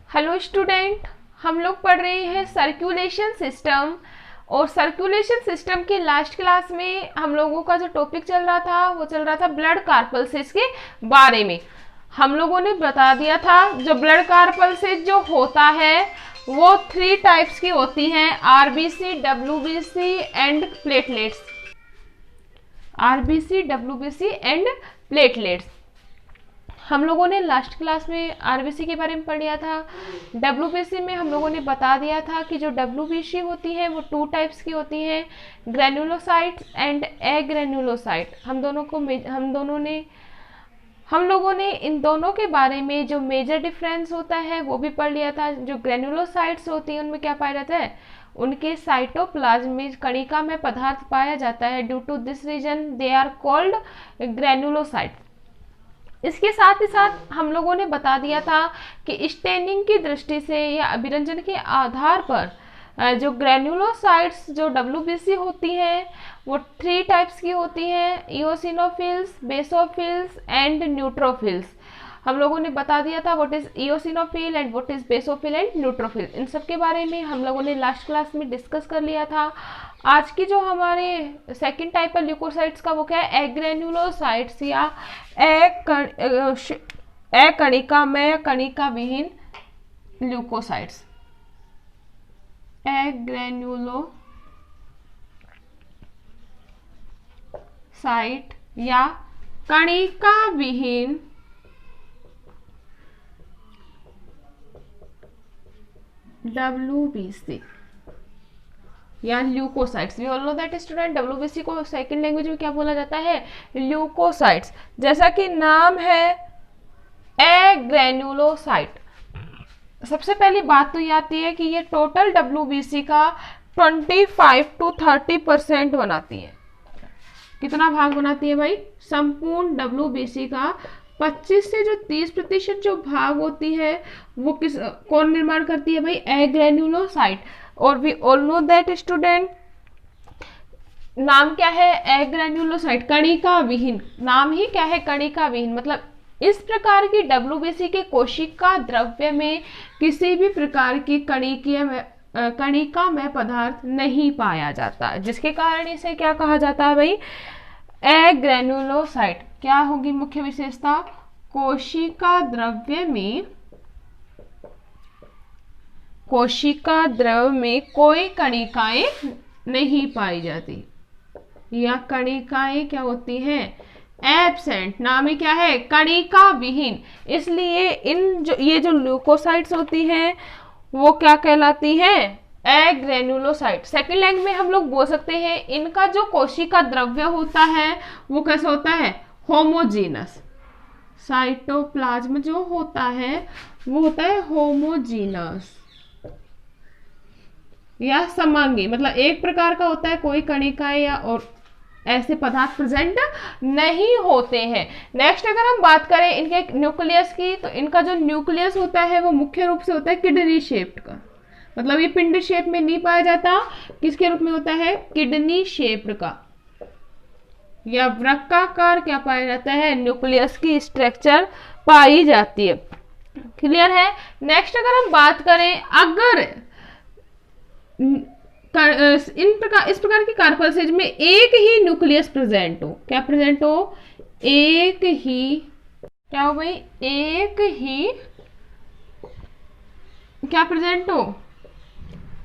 Hello student, हम लोग पढ़ रहे हैं सर्कुलेशन सिस्टम। और सर्कुलेशन सिस्टम के लास्ट क्लास में हम लोगों का जो टॉपिक चल रहा था वो चल रहा था ब्लड कार्पल्सेस के बारे में। हम लोगों ने बता दिया था जो ब्लड कार्पल्सेस जो होता है वो 3 टाइप्स की होती हैं, RBC, WBC and platelets. RBC, WBC and platelets. हम लोगों ने लास्ट क्लास में आरबीसी के बारे में पढ़ लिया था। डब्ल्यूबीसी में हम लोगों ने बता दिया था कि जो डब्ल्यूबीसी होती है वो 2 टाइप्स की होती हैं, ग्रेनुलोसाइट्स एंड एग्रेनुलोसाइट। हम लोगों ने इन दोनों के बारे में जो मेजर डिफरेंस होता है वो भी पढ़ लिया था। जो ग्रेनुलोसाइट्स होती हैं उनमें क्या पाया जाता है, उनके साइटोप्लाज्म में कणिका में पदार्थ पाया जाता है। Due to this reason they are called granulocyte. इसके साथ ही साथ हम लोगों ने बता दिया था कि स्टेनिंग की दृष्टि से या अभिरंजन के आधार पर जो ग्रेनुलोसाइट्स जो डब्ल्यूबीसी होती हैं वो 3 टाइप्स की होती हैं, इओसिनोफिल्स, बेसोफिल्स एंड न्यूट्रोफिल्स। हम लोगों ने बता दिया था what is eosinophil and what is basophil and neutrophil. इन सब के बारे में हम लोगों ने लास्ट क्लास में डिस्कस कर लिया था। आज की जो हमारे सेकंड टाइप है ल्यूकोसाइट्स का वो क्या है, एग्रेनुलोसाइट्स या अकणिका में कणिका विहीन ल्यूकोसाइट्स। एग्रेनुलोसाइट या कणिका विहीन डब्ल्यूबीसी या leukocytes. We all know that student, WBC को सेकंड लैंग्वेज में क्या बोला जाता है, ल्यूकोसाइट्स। जैसा कि नाम है एग्रेनुलोसाइट। सबसे पहली बात तो ये आती है कि ये टोटल डब्ल्यूबीसी का 25 to 30% बनाती है। कितना भाग बनाती है भाई, संपूर्ण डब्ल्यूबीसी का 25 से जो 30% जो भाग होती है वो कौन निर्माण करती है भाई, एग्रेनुलोसाइट। और we all know that student, नाम क्या है, एग्रेनुलोसाइट, कणिका विहीन। नाम ही क्या है, कणिका विहीन। मतलब इस प्रकार की डब्ल्यूबीसी के कोशिका द्रव्य में किसी भी प्रकार की कणिका में पदार्थ नहीं पाया जाता, जिसके कारण इसे क्या कहा जाता है भाई, एग्रेनुलोसाइट। क्या होगी मुख्य विशेषता, कोशिका द्रव्य में कोई कणिकाएं नहीं पाई जाती या कणिकाएं क्या होती हैं, एब्सेंट। नाम ही क्या है, कणिका विहीन। इसलिए ये जो ल्यूकोसाइट्स होती हैं वो क्या कहलाती हैं, एग्रेनुलोसाइट। सेकेंड लैंग्वेज में हम लोग बोल सकते हैं इनका जो कोशिका द्रव्य होता है वो कैसा होता है, होमोजीनस। साइटोप्लाज्म जो होता है वो होता है होमोजीनस या समांगी। मतलब एक प्रकार का होता है, कोई कणिकाएं या और ऐसे पदार्थ प्रेजेंट नहीं होते हैं। नेक्स्ट अगर हम बात करें इनके न्यूक्लियस की, तो इनका जो न्यूक्लियस होता है वो मुख्य रूप से होता है किडनी शेप्ड का। मतलब ये पिंड शेप में नहीं पाया जाता, किसके रूप में होता है, किडनी शेप्ड का या वृक्काकार क्या पाया जाता है, न्यूक्लियस की स्ट्रक्चर पाई जाती है। क्लियर है। नेक्स्ट अगर हम बात करें, अगर इस प्रकार की कार्पल्सेज में एक ही न्यूक्लियस प्रेजेंट हो, क्या प्रेजेंट हो, एक ही क्या हो भाई, एक ही क्या प्रेजेंट हो,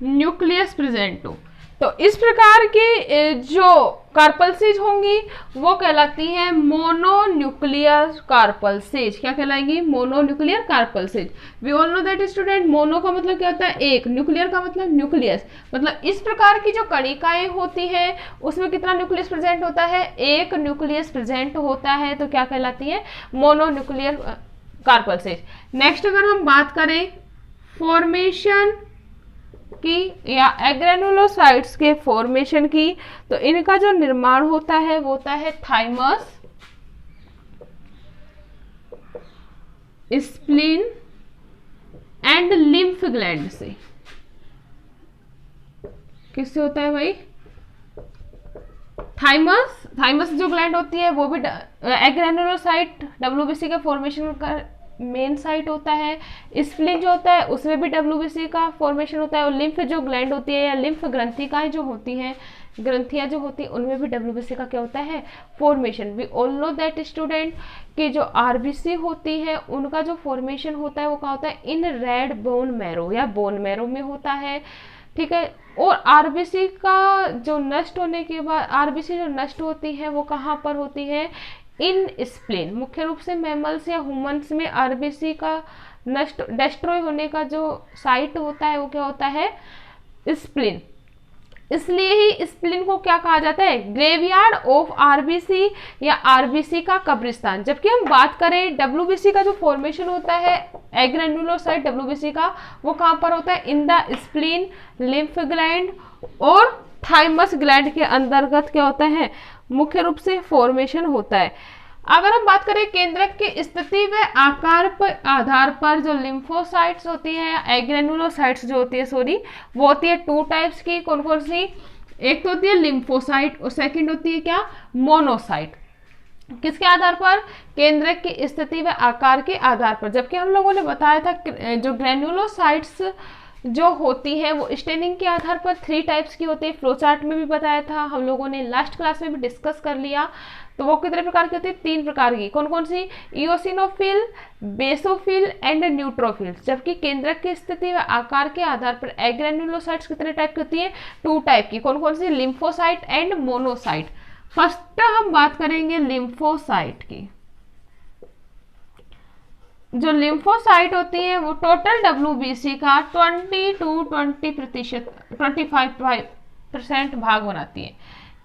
न्यूक्लियस प्रेजेंट हो, तो इस प्रकार की जो कार्पल्सेज होंगी वो कहलाती हैं मोनोन्यूक्लियर कार्पल्सेज। क्या कहलाएंगी, mononuclear corpuscles. We all know that student, mono का मतलब क्या होता है, एक, न्यूक्लियर का मतलब न्यूक्लियस। मतलब इस प्रकार की जो कणिकाएं होती हैं उसमें कितना न्यूक्लियस प्रेजेंट होता है, एक न्यूक्लियस प्रेजेंट होता है, तो क्या कहलाती है, मोनोन्यूक्लियर कार्पल्सेज। नेक्स्ट अगर हम बात करें फॉर्मेशन की या एग्रेनुलोसाइट्स के फॉर्मेशन की, तो इनका जो निर्माण होता है वो होता है thymus, spleen and lymph gland से। किससे होता है भाई, थाइमस जो ग्लैंड होती है वो भी एग्रेनुलोसाइट डब्ल्यूबीसी के फॉर्मेशन मेन साइट होता है, स्प्लीन जो होता है उसमें भी WBC का फॉर्मेशन होता है, और लिम्फ जो ग्लैंड होती है या लिम्फ ग्रंथिकाएं जो होती हैं, ग्रंथियां जो होती हैं, उनमें भी WBC का क्या होता है, formation. We all know that student कि जो RBC होती है उनका जो फॉर्मेशन होता है वो क्या होता है, इन रेड बोन मैरो या बोन मैरो में होता है, ठीक है। और RBC का जो नष्ट होने के बाद, RBC जो नष्ट होती है वो कहाँ पर होती है, इन स्प्लीन। मुख्य रूप से मैमल्स या ह्यूमंस में RBC का नष्ट डिस्ट्रॉय होने का जो साइट होता है वो क्या होता है, स्प्लीन। इसलिए ही स्प्लीन को क्या कहा जाता है, ग्रेवयार्ड ऑफ RBC या RBC का कब्रिस्तान। जबकि हम बात करें WBC का जो फॉर्मेशन होता है एग्रेनुलोसाइट WBC का, वो कहाँ पर होता है, in the spleen, lymph gland और थाइमस ग्लैंड के अंतर्गत क्या होता है, मुख्य रूप से फॉर्मेशन होता है। अगर हम बात करें केंद्रक की स्थिति व आकार पर आधार पर जो लिम्फोसाइट्स होती हैं या एग्रेनुलोसाइट्स जो होती है सॉरी, वो होती है 2 टाइप्स की। कौन कौन सी, एक तो होती है लिम्फोसाइट और सेकंड होती है क्या, मोनोसाइट। किसके आधार पर, केंद्रक की स्थिति व आकार के आधार पर। जबकि हम लोगों ने बताया था जो ग्रेनुलोसाइट्स जो होती है वो स्टेनिंग के आधार पर 3 टाइप्स की होती है, फ्लो चार्ट में भी बताया था, हम लोगों ने लास्ट क्लास में भी डिस्कस कर लिया। तो वो कितने प्रकार की होती है, 3 प्रकार की। कौन कौन सी, इओसिनोफिल, बेसोफिल एंड न्यूट्रोफिल। जबकि केंद्रक की स्थिति व आकार के आधार पर एग्रेनुलोसाइट्स कितने टाइप की होती है, 2 टाइप की। कौन कौन सी, लिम्फोसाइट एंड मोनोसाइट। फर्स्ट हम बात करेंगे लिम्फोसाइट की। जो लिम्फोसाइट होती है वो टोटल WBC का 20 to 25% भाग बनाती है।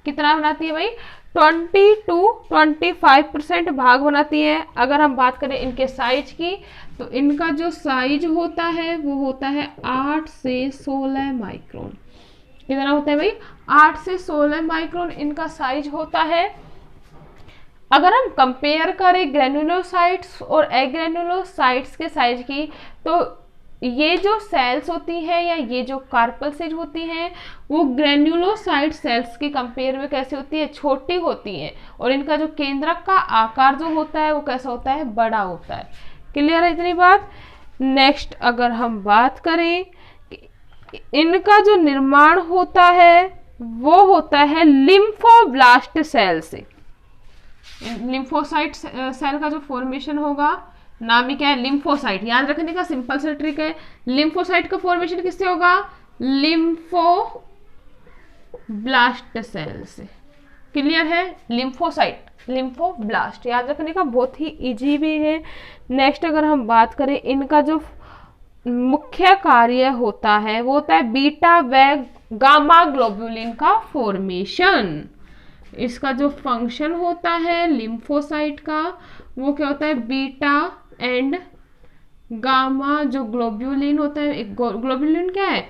कितना बनाती है भाई, 20 to 25% भाग बनाती है। अगर हम बात करें इनके साइज की, तो इनका जो साइज होता है वो होता है 8 से 16 माइक्रोन। कितना होता है भाई, 8 से 16 माइक्रोन इनका साइज होता है। अगर हम कंपेयर करें ग्रेनुलोसाइट्स और एग्रेनुलोसाइट्स के साइज की, तो ये जो सेल्स होती हैं या ये जो कार्पल सेल होती हैं वो ग्रेनुलोसाइट सेल्स के कंपेयर में कैसे होती है, छोटी होती है। और इनका जो केंद्रक का आकार जो होता है वो कैसा होता है, बड़ा होता है। क्लियर है इतनी बात। नेक्स्ट अगर हम बात करें, इनका जो निर्माण होता है वो होता है लिम्फोब्लास्ट सेल से। लिम्फोसाइट सेल का जो फॉर्मेशन होगा, नाम ही क्या है, लिम्फोसाइट। याद रखने का सिंपल सा ट्रिक है, लिम्फोसाइट का फॉर्मेशन किससे होगा, लिम्फोब्लास्ट सेल से। क्लियर है, लिम्फोसाइट, लिम्फोब्लास्ट याद रखने का, बहुत ही इजी भी है। नेक्स्ट अगर हम बात करें, इनका जो मुख्य कार्य होता है वो होता है बीटा व गामा ग्लोबुलिन का फॉर्मेशन। इसका जो फंक्शन होता है लिम्फोसाइट का वो क्या होता है, बीटा एंड गामा जो ग्लोब्यूलिन होता है, एक ग्लोब्यूलिन क्या है,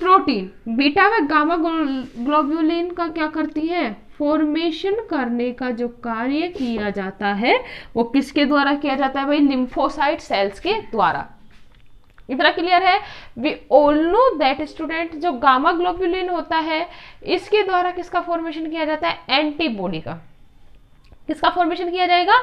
प्रोटीन। बीटा व गामा ग्लोब्यूलिन का क्या करती है, फॉर्मेशन करने का जो कार्य किया जाता है वो किसके द्वारा किया जाता है भाई, लिम्फोसाइट सेल्स के द्वारा। इतना क्लियर है। We all know that student, जो गामा ग्लोब्यूलिन होता है इसके द्वारा किसका फॉर्मेशन किया जाता है, एंटीबॉडी का। किसका फॉर्मेशन किया जाएगा,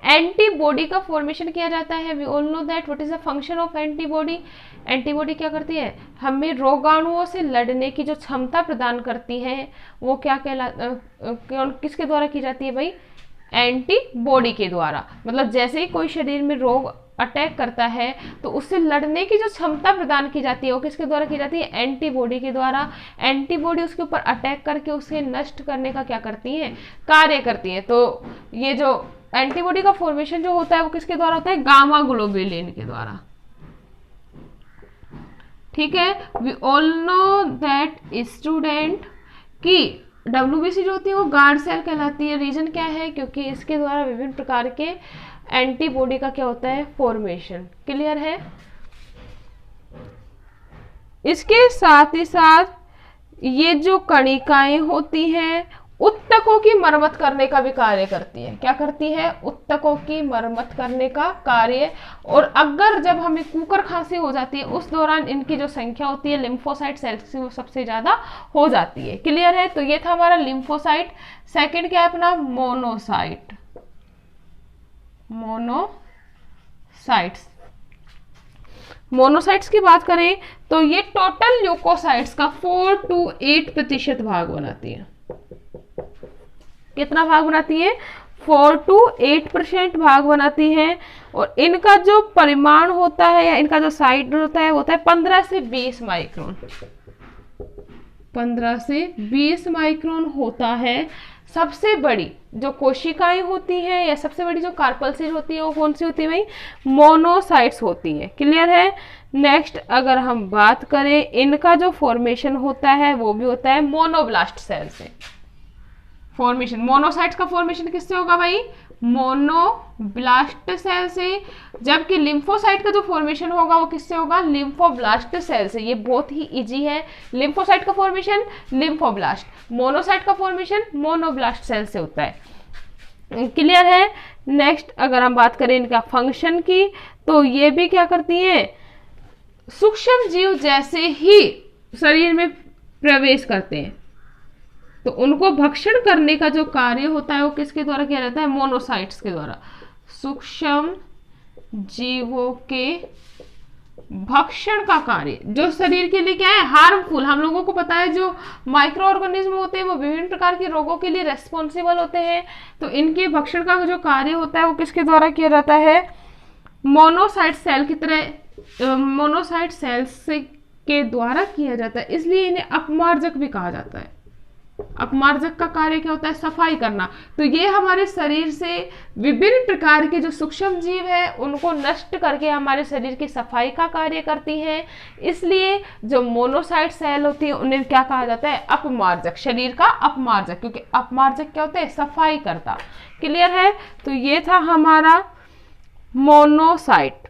एंटीबॉडी का फॉर्मेशन किया जाता है। We all know that what is the function of antibody. Antibody क्या करती है, हमें रोगाणुओं से लड़ने की जो क्षमता प्रदान करती है वो क्या किसके द्वारा की जाती है भाई, एंटीबॉडी के द्वारा। मतलब जैसे ही कोई शरीर में रोग अटैक करता है तो उससे लड़ने की जो क्षमता प्रदान की जाती है वो किसके द्वारा की जाती है, एंटीबॉडी के द्वारा। एंटीबॉडी उसके ऊपर अटैक करके उसे नष्ट करने का क्या करती है, कार्य करती है। तो ये जो एंटीबॉडी का फॉर्मेशन जो होता है वो किसके द्वारा होता है, गामा ग्लोब्यूलिन के द्वारा। ठीक है, we all know that student कि WBC जो होती है वो गार्ड सेल कहलाती है। रीजन क्या है, क्योंकि इसके द्वारा विभिन्न प्रकार के एंटीबॉडी का क्या होता है, फॉर्मेशन। क्लियर है। इसके साथ ही साथ ये जो कणिकाएं होती हैं उत्तकों की मरम्मत करने का भी कार्य करती है। क्या करती है, उत्तकों की मरम्मत करने का कार्य। और अगर जब हमें कुकर खांसी हो जाती है उस दौरान इनकी जो संख्या होती है लिम्फोसाइट सेल्स की वो सबसे ज्यादा हो जाती है। क्लियर है। तो ये था हमारा लिम्फोसाइट। सेकंड क्या है अपना, मोनोसाइट। Monocyte monocytes. मोनोसाइट्स की बात करें तो ये टोटल ल्यूकोसाइट्स का 4 to 8% भाग बनाती है। कितना भाग बनाती है? 4 to 8% भाग बनाती है। और इनका जो परिमाण होता है या इनका जो साइज होता है 15 से 20 माइक्रोन। 15 से 20 माइक्रोन होता है। सबसे बड़ी जो कोशिकाएं होती हैं या सबसे बड़ी जो कार्पल्सेज होती है वो कौन सी होती है भाई? मोनोसाइट्स होती है। क्लियर है? नेक्स्ट अगर हम बात करें, इनका जो फॉर्मेशन होता है वो भी होता है मोनोब्लास्ट सेल से। फॉर्मेशन मोनोसाइट्स का फॉर्मेशन किससे होगा भाई? मोनोब्लास्ट सेल से। जबकि लिम्फोसाइट का जो फॉर्मेशन होगा वो किससे होगा? लिम्फोब्लास्ट सेल से। ये बहुत ही इजी है। लिम्फोसाइट का फॉर्मेशन लिम्फोब्लास्ट, मोनोसाइट का फॉर्मेशन मोनोब्लास्ट सेल से होता है। क्लियर है? नेक्स्ट अगर हम बात करें इनका फंक्शन की, तो ये भी क्या करती हैं? सूक्ष्म जीव जैसे ही शरीर में प्रवेश करते हैं तो उनको भक्षण करने का जो कार्य होता है वो किसके द्वारा किया जाता है? मोनोसाइट्स के द्वारा। सूक्ष्म जीवों के भक्षण का कार्य जो शरीर के लिए क्या है? हार्मफुल। हम लोगों को पता है जो माइक्रो ऑर्गेनिज्म होते हैं वो विभिन्न प्रकार के रोगों के लिए रेस्पॉन्सिबल होते हैं। तो इनके भक्षण का जो कार्य होता है वो किसके द्वारा किया जाता है? मोनोसाइट सेल की तरह, मोनोसाइट सेल्स के द्वारा किया जाता है। इसलिए इन्हें अपमार्जक भी कहा जाता है। अपमार्जक का कार्य क्या होता है? सफाई करना। तो ये हमारे शरीर से विभिन्न प्रकार के जो सूक्ष्म जीव है उनको नष्ट करके हमारे शरीर की सफाई का कार्य करती हैं। इसलिए जो मोनोसाइट सेल होती है उन्हें क्या कहा जाता है? अपमार्जक। शरीर का अपमार्जक, क्योंकि अपमार्जक क्या होता है? सफाई करता। क्लियर है? तो ये था हमारा मोनोसाइट।